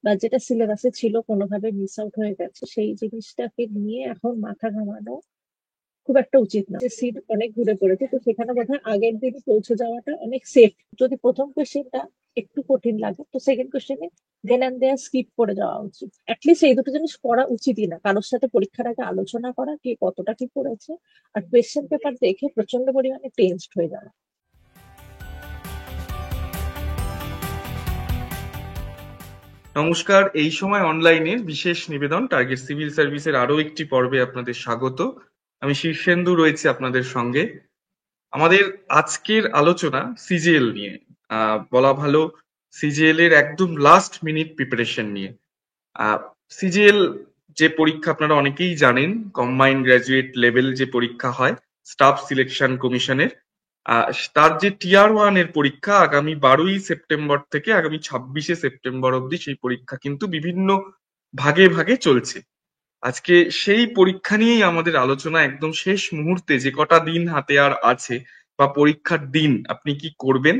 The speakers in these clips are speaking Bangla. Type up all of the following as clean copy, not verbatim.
বা যেটা সিলেবাসে ছিল কোনোভাবে মিস আউট হয়ে গেছে, সেই জিনিসটাকে নিয়ে এখন মাথা ঘামানো খুব একটা উচিত না। সিট অনেক ঘুরে পড়েছে, তো সেখানে বোধহয় আগের দিন পৌঁছে যাওয়াটা অনেক সেফ। যদি প্রথম কোশ্চেনটা একটু কঠিন লাগে, তো সেকেন্ড কোশ্চেনে দেন অ্যান্ড দেয়ার স্কিপ করে যাওয়া উচিত। অ্যাটলিস্ট এই দুটো জিনিস করা উচিতই না, কারোর সাথে পরীক্ষার আগে আলোচনা করা কে কতটা কি পড়েছে, আর কোয়েশ্চেন পেপার দেখে প্রচন্ড পরিমাণে টেনসড হয়ে যাওয়া। নমস্কার। এই সময় অনলাইনে বিশেষ নিবেদন টার্গেট সিভিল সার্ভিসের আরো একটি পর্বে আপনাদের স্বাগত। আমি শীর্ষেন্দু রয়েছি আপনাদের সঙ্গে। আমাদের আজকের আলোচনা সিজিএল নিয়ে, বলা ভালো সিজিএল এর একদম লাস্ট মিনিট প্রিপারেশন নিয়ে। সিজিএল যে পরীক্ষা আপনারা অনেকেই জানেন, কম্বাইন্ড গ্রাজুয়েট লেভেল যে পরীক্ষা হয় স্টাফ সিলেকশন কমিশনের, তার যে টিআর 1 এর পরীক্ষা আগামী 12ই সেপ্টেম্বর থেকে আগামী 26শে সেপ্টেম্বর অবধি সেই পরীক্ষা কিন্তু বিভিন্ন ভাগে ভাগে চলছে। আজকে সেই পরীক্ষা নিয়েই আমাদের আলোচনা। একদম শেষ মুহূর্তে যে কটা দিন হাতে আর আছে বা পরীক্ষার দিন আপনি কি করবেন,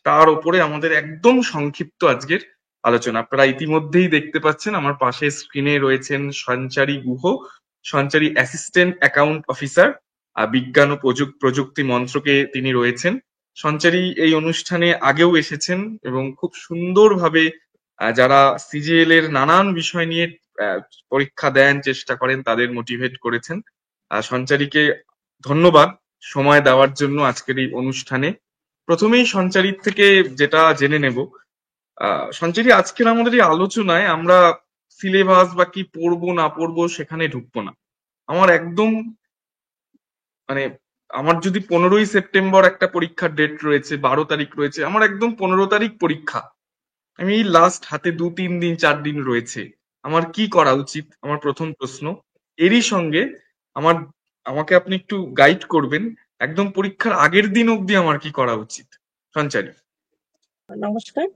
তার উপরে আমাদের একদম সংক্ষিপ্ত আজকের আলোচনা। আপনারা ইতিমধ্যেই দেখতে পাচ্ছেন আমার পাশে স্ক্রিনে রয়েছেন সঞ্চারী গুহ, সঞ্চারী অ্যাসিস্ট্যান্ট অ্যাকাউন্ট অফিসার, বিজ্ঞান ও প্রযুক্তি মন্ত্রকে তিনি রয়েছেন। সঞ্চারী এই অনুষ্ঠানে আগেও এসেছেন এবং খুব সুন্দরভাবে যারা সিজিএল এর নানান বিষয় নিয়ে আহ, পরীক্ষা দেন, চেষ্টা করেন, তাদের মোটিভেট করেছেন। সঞ্চারীকে ধন্যবাদ সময় দেওয়ার জন্য আজকের এই অনুষ্ঠানে। প্রথমেই সঞ্চারীর থেকে যেটা জেনে নেব, সঞ্চারী আজকের আমাদের এই আলোচনায় আমরা সিলেবাস বা কি পড়বো না পড়বো সেখানে ঢুকবো না। আমার একদম মানে আমার যদি 15ই সেপ্টেম্বর একটা পরীক্ষার ডেট রয়েছে, 12 তারিখ রয়েছে, আমার একদম 15 তারিখ পরীক্ষা, আমি এই লাস্ট হাতে 2-3 দিন 4 দিন রয়েছে, আমার কি করা উচিত? আমার প্রথম প্রশ্ন। এরই সঙ্গে আমার আমাকে আপনি একটু গাইড করবেন একদম পরীক্ষার আগের দিন অবধি আমার কি করা উচিত, সঞ্চারী। নমস্কার।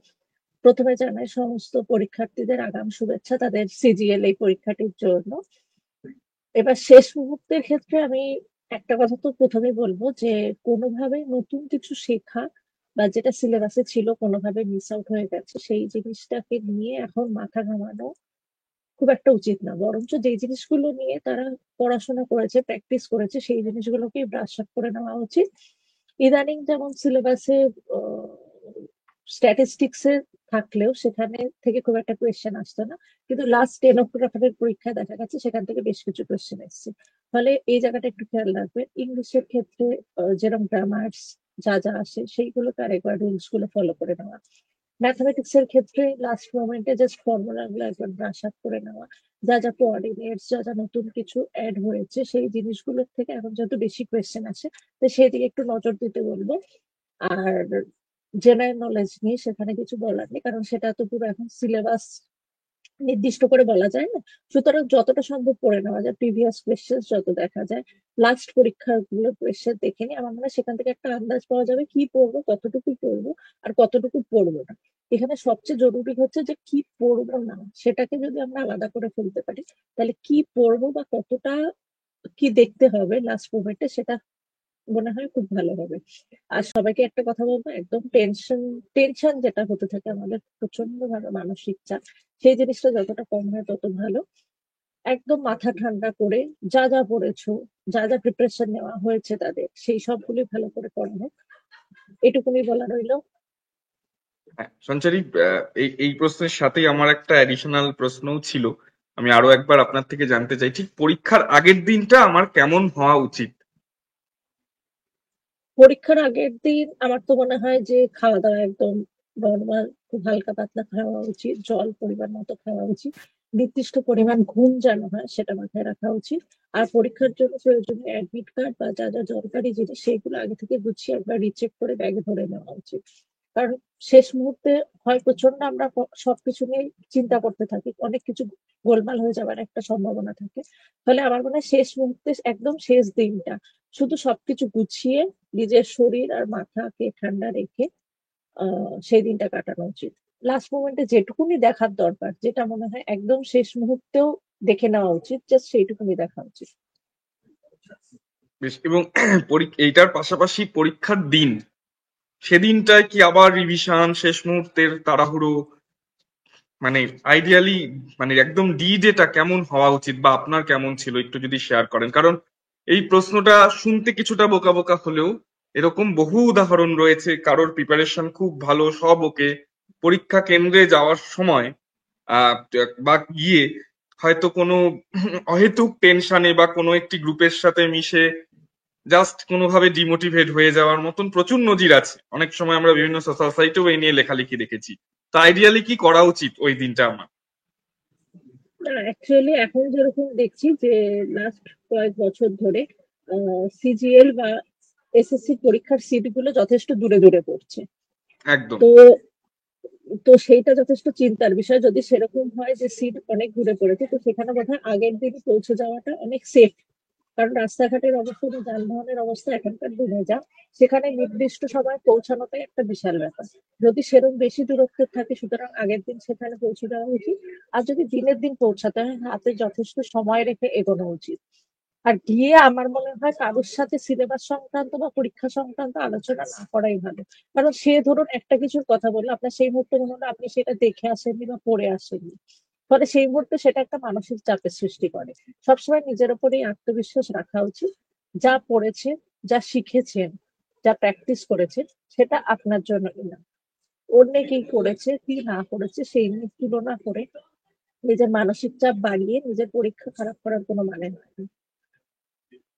প্রথমে জানাই সমস্ত পরীক্ষার্থীদের আগাম শুভেচ্ছা তাদের সিজিএল এই পরীক্ষাটির জন্য। এবার শেষ মুহূর্তের ক্ষেত্রে আমি একটা কথা তো প্রথমেই বলবো যে কোনোভাবে নতুন কিছু শেখা বা যেটা সিলেবাসে ছিল কোনোভাবে মিস আউট হয়ে গেছে, সেই জিনিসটাকে নিয়ে এখন মাথা ঘামানো খুব একটা উচিত না। বরঞ্চ যে জিনিসগুলো নিয়ে তারা পড়াশোনা করেছে, প্র্যাকটিস করেছে, সেই জিনিসগুলোকে ব্রাশ আপ করে নেওয়া উচিত। ইদানিং যেমন সিলেবাসে স্ট্যাটিস্টিক্সে থাকলেও সেখানে থেকে খুব একটা কোয়েশ্চেন আসতো না, কিন্তু লাস্ট টেনোগ্রাফারের পরীক্ষায় দেখা গেছে সেখান থেকে বেশ কিছু কোয়েশ্চেন এসছে। ফলে এই জায়গাটা একটু খেয়াল রাখবেন। ইংলিশের ক্ষেত্রে যেরকম গ্রামার্স যা যা আসে সেইগুলো তার একবার রুলস গুলো ফলো করে নেওয়া। ম্যাথমেটিক্স এর ক্ষেত্রে লাস্ট মোমেন্টে জাস্ট ফর্মুলা গুলো একবার ব্রাশ আপ করে নেওয়া। যা যা কোঅর্ডিনেটস, যা যা নতুন কিছু অ্যাড হয়েছে সেই জিনিসগুলোর থেকে এখন যত বেশি কোয়েশ্চেন আসে, তো সেই দিকে একটু নজর দিতে বলবো। আর জেনারেল নলেজ নিয়ে সেখানে কিছু বলার নেই, কারণ সেটা তো পুরো এখন সিলেবাস নির্দিষ্ট করে বলা যায় না। সুতরাং যতটা সম্ভব পড়ে নেওয়া যায়, প্রিভিয়াস কোয়েশ্চেন যত দেখা যায়, লাস্ট পরীক্ষাগুলো কোয়েশ্চেন দেখে নিই। আমার মনে হয় সেখান থেকে একটা আন্দাজ পাওয়া যাবে কি পড়বো, কতটুকু পড়বো আর কতটুকু পড়বো না। এখানে সবচেয়ে জরুরি হচ্ছে যে কি পড়বো না সেটাকে যদি আমরা আলাদা করে ফেলতে পারি, তাহলে কি পড়বো বা কতটা কি দেখতে হবে লাস্ট মোমেন্টে, সেটা মনে হয় খুব ভালো হবে। আর সবাইকে একটা কথা বলবো, একদম টেনশন টেনশন যেটা হতে থাকে আমাদের প্রচন্ড ভাবে মানসিক চাপ, সেই জিনিসটা যতটা কম হয় তত ভালো। একদম মাথা ঠান্ডা করে যা যা পড়েছো, যা যা প্রিপারেশন নেওয়া হয়েছে তাদের, সেই সবগুলি ভালো করে পড়ানো, এটুকুনি বলা রইলো। হ্যাঁ সঞ্চারী, এই এই প্রশ্নের সাথেই আমার একটা অ্যাডিশনাল প্রশ্নও ছিল। আমি আরো একবার আপনার থেকে জানতে চাই, ঠিক পরীক্ষার আগের দিনটা আমার কেমন হওয়া উচিত? পরীক্ষার আগের দিন আমার তো মনে হয় যে খাওয়া দাওয়া একদম নর্মাল, খুব হালকা পাতলা খাওয়া উচিত, জল পরিমাণ মতো খাওয়া উচিত, নির্দিষ্ট পরিমাণ ঘুম যেন হয় সেটা মাথায় রাখা উচিত। আর পরীক্ষার জন্য প্রয়োজনীয় অ্যাডমিট কার্ড বা যা যা দরকারি জিনিস সেগুলো আগে থেকে গুছিয়ে একবার রিচেক করে ব্যাগে ভরে নেওয়া উচিত। কারণ শেষ মুহূর্তে হয় প্রচন্ড আমরা সবকিছু নিয়ে চিন্তা করতে থাকি, অনেক কিছু গোলমাল হয়ে যাওয়ার একটা সম্ভাবনা থাকে। ফলে আমার মনে হয় শেষ মুহূর্তে একদম শেষ দিনটা শুধু সবকিছু গুছিয়ে নিজের শরীর আর মাথাকে ঠান্ডা রেখে সেই দিনটা কাটানো উচিত। লাস্ট মোমেন্টে যেটুকুনি দেখার দরকার, যেটা মনে হয় একদম শেষ মুহূর্তেও দেখে নেওয়া উচিত, জাস্ট সেইটুকুনি দেখা উচিত। বেশ। এবং এইটার পাশাপাশি পরীক্ষার দিন, সেদিনটায় কি আবার রিভিশন, শেষ মুহূর্তের তাড়াহুড়ো, মানে আইডিয়ালি মানে একদম ডেটা কেমন হওয়া উচিত বা আপনার কেমন ছিল একটু যদি শেয়ার করেন, কারণ এই প্রশ্নটা শুনতে কিছুটা বোকা বোকা হলেও এরকম বহু উদাহরণ রয়েছে কারোর প্রিপারেশন খুব ভালো, সব ওকে, পরীক্ষা কেন্দ্রে যাওয়ার সময় আহ বা গিয়ে হয়তো কোনো অহেতুক টেনশনে বা কোনো একটি গ্রুপের সাথে মিশে জাস্ট কোনোভাবে ডিমোটিভেট হয়ে যাওয়ার মতন প্রচুর নজির আছে। অনেক সময় আমরা বিভিন্ন সোশ্যাল সাইটেও এই নিয়ে লেখালেখি দেখেছি। তো আইডিয়ালি কি করা উচিত ওই দিনটা আমার? না, অ্যাকচুয়ালি এখন যেরকম দেখছি যে লাস্ট কয়েক বছর ধরে সিজিএল বা এসএসসি পরীক্ষার সিট গুলো যথেষ্ট দূরে দূরে পড়ছে। একদম। তো তো সেইটা যথেষ্ট চিন্তার বিষয়। যদি সেরকম হয় যে সিট অনেক দূরে পড়েছে, তো সেখানে বোধহয় আগের দিন পৌঁছে যাওয়াটা অনেক সেফ। কারণ রাস্তাঘাটের অবস্থা বা যানবাহনের অবস্থা এখনকার দিনে যা, সেখানে নির্দিষ্ট সময় পৌঁছানোটাই একটা বিশাল ব্যাপার। যদি সেরকম বেশি দূরত্ব থাকে, সুতরাং আগের দিন সেখানে পৌঁছে দেওয়া উচিত। আর যদি দিনের দিন পৌঁছাতে হয়, হাতে যথেষ্ট সময় রেখে এগোনো উচিত। আর গিয়ে আমার মনে হয় কারোর সাথে সিলেবাস সংক্রান্ত বা পরীক্ষা সংক্রান্ত আলোচনা না করাই ভালো। কারণ সে ধরুন একটা কিছুর কথা বললো, আপনার সেই মুহূর্তে মনে হলো আপনি সেটা দেখে আসেননি বা পড়ে আসেননি। ফলে সেই মুহূর্তে সেটা একটা মানসিক চাপের সৃষ্টি করে। সবসময় নিজের উপরেই আত্মবিশ্বাস রাখা উচিত। যা পড়েছেন, যা শিখেছেন, যা প্র্যাকটিস করেছেন, সেটা আপনার জন্য না। অন্য কি করেছে কি না করেছে সেই নিয়ে তুলনা করে নিজের মানসিক চাপ বাড়িয়ে নিজের পরীক্ষা খারাপ করার কোনো মানে হয় না।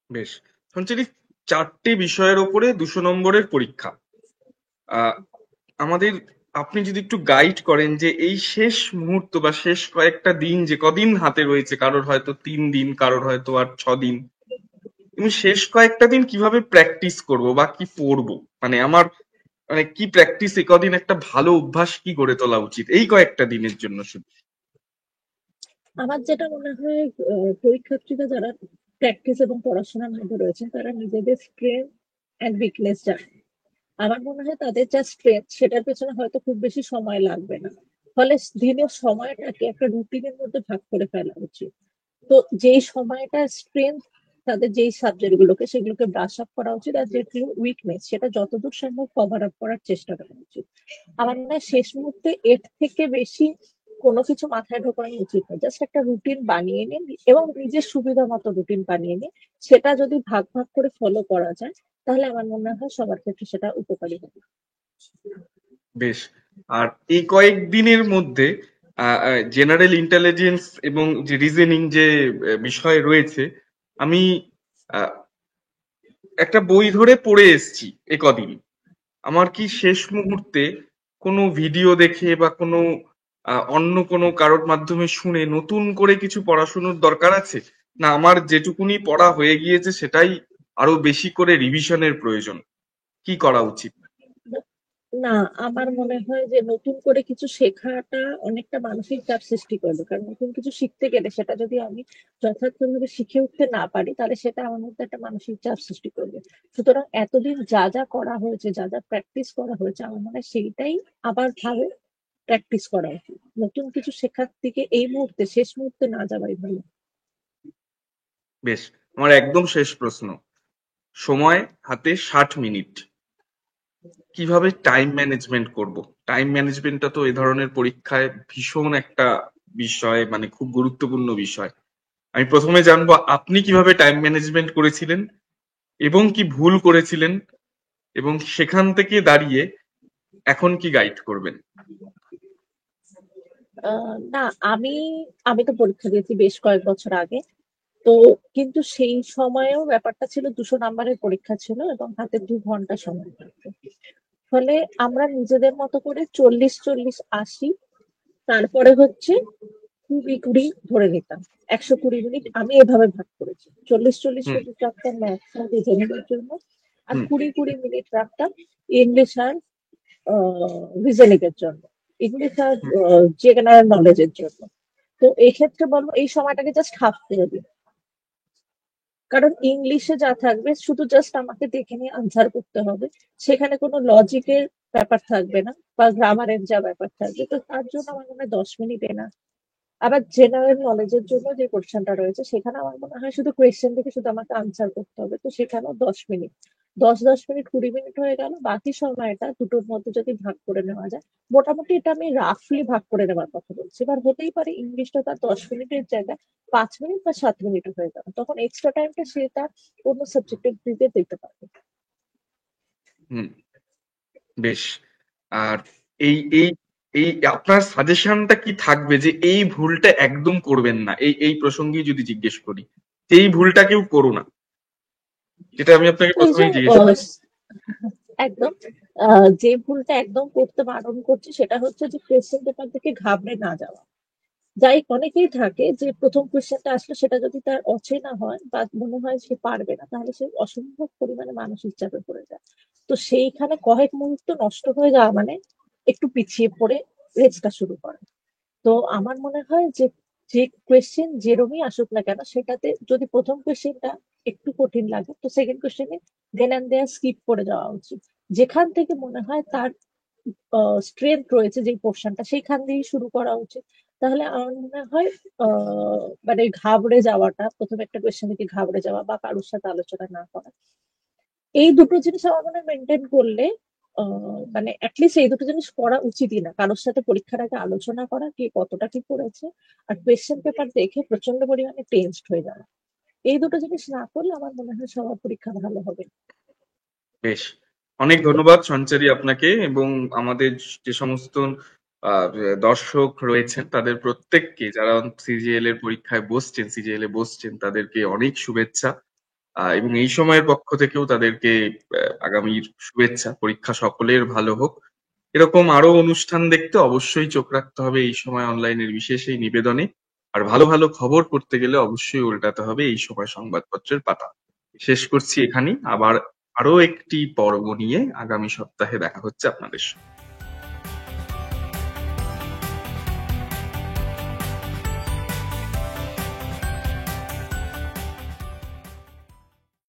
বেশ। সঞ্চরি, 4টে বিষয়ের ওপরে 200 নম্বরের পরীক্ষা। আহ আমাদের, আপনি যদি একটু গাইড করেন যে এই শেষ মুহূর্ত বা শেষ কয়েকটা দিন, যে কদিন হাতে রয়েছে, কারোর হয়তো 3 দিন, কারোর হয়তো আর 6 দিন, আমি শেষ কয়েকটা দিন কিভাবে প্র্যাকটিস করব বা কি পড়বো, মানে আমার মানে কি প্র্যাকটিস, এ কদিন একটা ভালো অভ্যাস কি গড়ে তোলা উচিত এই কয়েকটা দিনের জন্য শুধু? আমার যেটা মনে হয়, পরীক্ষার্থীরা যারা প্র্যাকটিস এবং পড়াশোনার মধ্যে রয়েছেন, তারা নিজেদের স্ট্রেংথ অ্যান্ড উইকনেস জানে। আমার মনে হয় তাদের যা স্ট্রেংথ, সেটার পেছনে হয়তো খুব বেশি সময় লাগবে না। ফলে দিনের সময়টাকে একটা রুটিনের মধ্যে ভাগ করে ফেলা উচিত। তো যেই সময়টা স্ট্রেংথ, তাদের যেই সাবজেক্ট গুলোকে সেগুলোকে ব্রাশ আপ করা উচিত, আর যেগুলো উইকনেস সেটা যতদূর সম্ভব কভার আপ করার চেষ্টা করা উচিত। আমার মনে হয় শেষ মুহূর্তে এর থেকে বেশি কোনো কিছু মাথায় ঢোকানো উচিত নয়। জাস্ট একটা রুটিন বানিয়ে নিন এবং নিজের সুবিধা মতো রুটিন বানিয়ে নিন। সেটা যদি ভাগ ভাগ করে ফলো করা যায়, তাহলে আমার মনে হয় সবার ক্ষেত্রে সেটা উপকারী হবে। বেশ। আর এই কয়েকদিনের মধ্যে জেনারেল ইন্টেলিজেন্স এবং যে রিজনিং যে বিষয় রয়েছে, আমি আহ, একটা বই ধরে পড়ে এসেছি এ কদিন। আমার কি শেষ মুহূর্তে কোনো ভিডিও দেখে বা কোনো অন্য কোনো কারোর মাধ্যমে শুনে নতুন করে কিছু পড়াশুনোর দরকার আছে, না আমার যেটুকুনি পড়া হয়ে গিয়েছে সেটাই আরো বেশি করে রিভিশনের প্রয়োজন? কি করা উচিত? না, আমার মনে হয় যে নতুন করে কিছু শেখাটা অনেকটা মানসিক চাপ সৃষ্টি করবে। কারণ নতুন কিছু শিখতে গেলে সেটা যদি আমি যথার্থভাবে শিখে উঠতে না পারি, তাহলে সেটা আমার মধ্যে একটা মানসিক চাপ সৃষ্টি করবে। সুতরাং এতদিন যা যা করা হয়েছে, যা যা প্র্যাকটিস করা হয়েছে, আমার মনে হয় সেইটাই আবার ভাবে প্র্যাকটিস করা উচিত। নতুন কিছু শেখার দিকে এই মুহূর্তে, শেষ মুহূর্তে না যাওয়াই ভালো। বেশ। আমার একদম শেষ প্রশ্ন, সময় হাতে 60 মিনিট, কিভাবে টাইম ম্যানেজমেন্ট করব? টাইম ম্যানেজমেন্টটা তো এ ধরনের পরীক্ষায় ভীষণ একটা বিষয়, মানে খুব গুরুত্বপূর্ণ বিষয়। আমি প্রথমে জানবো আপনি কিভাবে টাইম ম্যানেজমেন্ট করেছিলেন এবং কি ভুল করেছিলেন, এবং সেখান থেকে দাঁড়িয়ে এখন কি গাইড করবেন? না, আমি আমি তো পরীক্ষা দিয়েছি বেশ কয়েক বছর আগে। তো কিন্তু সেই সময়েও ব্যাপারটা ছিল 200 নাম্বারের পরীক্ষা ছিল এবং হাতে 2 ঘন্টা সময় থাকতো। ফলে আমরা নিজেদের মতো করে 40-40-80, তারপরে হচ্ছে 20-20 ধরে নিতাম। 120 মিনিট আমি এভাবে ভাগ করেছি। 40-40 হুম। মিনিট রাখতাম ম্যাথস আর রিজনিং এর জন্য, আর হুম। 20-20 মিনিট রাখতাম ইংলিশ আর রিজনিং এর জন্য, ইংলিশ আর হুম। জেনারেল নলেজের জন্য। তো এই ক্ষেত্রে বলবো এই সময়টাকে জাস্ট হাফ করে দিন। কারণ ইংলিশে যা থাকবে শুধু জাস্ট আমাকে দেখে নিয়ে আনসার করতে হবে। সেখানে কোনো লজিকের ব্যাপার থাকবে না বা গ্রামারের যা ব্যাপার থাকবে, তো তার জন্য আমার মনে হয় 10 মিনিট এনা। আবার জেনারেল নলেজের জন্য যে কোশ্চেনটা রয়েছে, সেখানে আমার মনে হয় শুধু কোয়েশ্চেন দেখে শুধু আমাকে আনসার করতে হবে, তো সেখানেও 10 মিনিট। 10-10 মিনিট 20 মিনিট হয়ে গেল, বাকি সময়টা দুটোর মধ্যে যদি ভাগ করে নেওয়া যায়, মোটামুটি এটা আমি রাফলি ভাগ করে নেওয়ার কথা বলছি। এবার হতেই পারে ইংলিশটা তার 10 মিনিটের জায়গায় 5 মিনিট বা 7 মিনিট হয়ে যাবে, তখন এক্সট্রা টাইমটা সে তার অন্য সাবজেক্টের দিকে দিতে পারবে। হুম, বেশ। আর এই এই এই আপনার সাজেশনটা কি থাকবে যে এই ভুলটা একদম করবেন না, এই এই প্রসঙ্গে যদি জিজ্ঞেস করি, যে এই ভুলটা কেউ করো না, যেটা আমি আপনাকে ওই যে প্রথমেই জিজ্ঞেস করি। একদম যে ভুলটা একদম করতে বারণ করছি সেটা হচ্ছে যে কোয়েশ্চেন পেপার থেকে ঘাবড়ে না যাওয়া। যাই অনেকেই থাকে যে প্রথম কোয়েশ্চেনটা আসলে সেটা যদি তার অচেনা হয় বা মনে হয় সে পারবে না, তাহলে সে অসম্ভব পরিমাণে মানসিক চাপে পড়ে যায়। তো সেইখানে কয়েক মুহূর্ত নষ্ট হয়ে যাওয়া মানে একটু পিছিয়ে পড়ে রেসটা শুরু করে। তো আমার মনে হয় যে যে কোয়েশ্চেন যেরমই আসুক না কেন, সেটাতে যদি প্রথম কোয়েশ্চেনটা একটু কঠিন লাগে তো সেকেন্ড কোয়েশ্চেনে দেন অ্যান্ড দেয়ার স্কিপ করে যাওয়া উচিত। যেখান থেকে মনে হয় তার স্ট্রেংথ রয়েছে যে পোর্শনটা, সেইখান দিয়েই শুরু করা উচিত। তাহলে আমার মনে হয় মানে ঘাবড়ে যাওয়াটা, প্রথমে একটা কোয়েশ্চেন থেকে ঘাবড়ে যাওয়া বা কারোর সাথে আলোচনা না করা, এই দুটো জিনিস আমার মনে হয় মেনটেন করলে মানে অ্যাটলিস্ট এই দুটো জিনিস করা উচিতই না, কারোর সাথে পরীক্ষার আগে আলোচনা করা কে কতটা কি করেছে, আর কোয়েশ্চেন পেপার দেখে প্রচন্ড পরিমাণে টেনসড হয়ে যাওয়া। এই দুটো জিনিস না করলে আমার মনে হয় সবার পরীক্ষা ভালো হবে। বেশ, অনেক ধন্যবাদ সঞ্চারী আপনাকে, এবং আমাদের যে সমস্ত আহ, দর্শক রয়েছেন তাদের প্রত্যেককে, যারা সিজিএল এর পরীক্ষায় বসছেন, সিজিএল এ বসছেন, তাদেরকে অনেক শুভেচ্ছা। এবং এই সময়ের পক্ষ থেকেও তাদেরকে আগামীর শুভেচ্ছা। পরীক্ষা সকলের ভালো হোক। এরকম আরো অনুষ্ঠান দেখতে অবশ্যই চোখ রাখতে হবে এই সময় অনলাইনের বিশেষ এই নিবেদনে। আর ভালো ভালো খবর পড়তে গেলে অবশ্যই উল্টাতে হবে এই সময় সংবাদপত্রের পাতা। শেষ করছি এখানেই। আবার আরো একটি পর্ব নিয়ে আগামী সপ্তাহে দেখা হচ্ছে আপনাদের সঙ্গে।